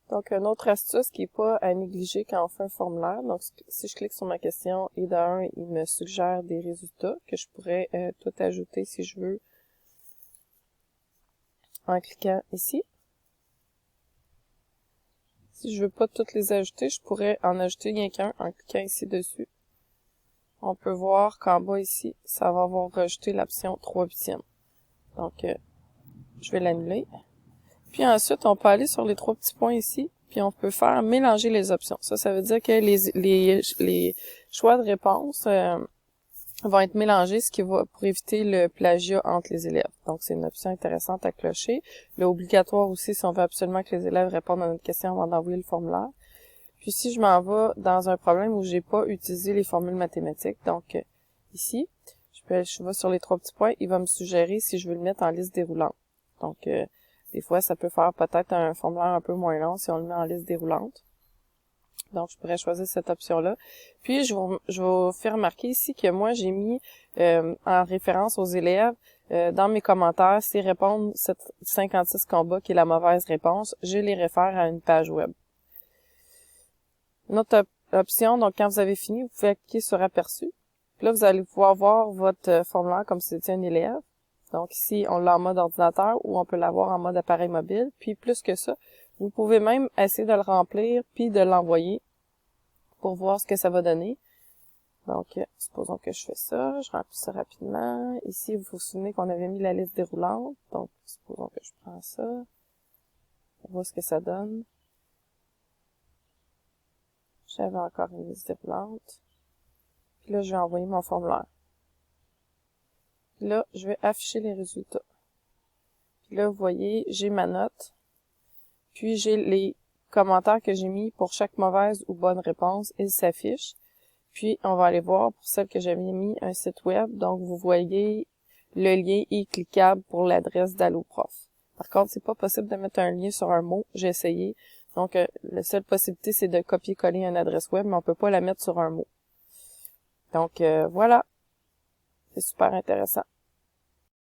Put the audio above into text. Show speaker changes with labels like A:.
A: Donc, une autre astuce qui n'est pas à négliger quand on fait un formulaire. Donc, si je clique sur ma question et d'un, il me suggère des résultats que je pourrais tout ajouter si je veux en cliquant ici. Si je veux pas toutes les ajouter, je pourrais en ajouter rien qu'un en cliquant ici dessus. On peut voir qu'en bas ici, ça va avoir rajouté l'option 3/8. Donc, je vais l'annuler. Puis ensuite, on peut aller sur les 3 petits points ici, puis on peut faire mélanger les options. Ça veut dire que les choix de réponse vont être mélangés, ce qui va pour éviter le plagiat entre les élèves. Donc, c'est une option intéressante à clocher. Le obligatoire aussi, si on veut absolument que les élèves répondent à notre question avant d'envoyer le formulaire. Puis si je m'en vais dans un problème où j'ai pas utilisé les formules mathématiques, donc ici, je vais sur les 3 petits points, il va me suggérer si je veux le mettre en liste déroulante. Donc, des fois, ça peut faire peut-être un formulaire un peu moins long si on le met en liste déroulante. Donc, je pourrais choisir cette option-là. Puis, je vous fais remarquer ici que moi, j'ai mis en référence aux élèves, dans mes commentaires, s'ils répondent 56 combats, qui est la mauvaise réponse, je les réfère à une page web. Une autre option, donc quand vous avez fini, vous pouvez cliquer sur Aperçu. Puis là, vous allez pouvoir voir votre formulaire comme si c'était un élève. Donc ici, on l'a en mode ordinateur ou on peut l'avoir en mode appareil mobile. Puis plus que ça, vous pouvez même essayer de le remplir puis de l'envoyer pour voir ce que ça va donner. Donc, supposons que je fais ça, je remplis ça rapidement. Ici, vous vous souvenez qu'on avait mis la liste déroulante. Donc, supposons que je prends ça. On voit ce que ça donne. J'avais encore une liste déroulante. Puis là, je vais envoyer mon formulaire. Puis là, je vais afficher les résultats. Puis là, vous voyez, j'ai ma note. Puis j'ai les commentaires que j'ai mis pour chaque mauvaise ou bonne réponse. Ils s'affichent. Puis, on va aller voir pour celle que j'avais mis un site web. Donc, vous voyez, le lien est cliquable pour l'adresse d'AlloProf. Par contre, c'est pas possible de mettre un lien sur un mot. J'ai essayé. Donc, la seule possibilité, c'est de copier-coller une adresse web, mais on peut pas la mettre sur un mot. Donc, voilà. C'est super intéressant.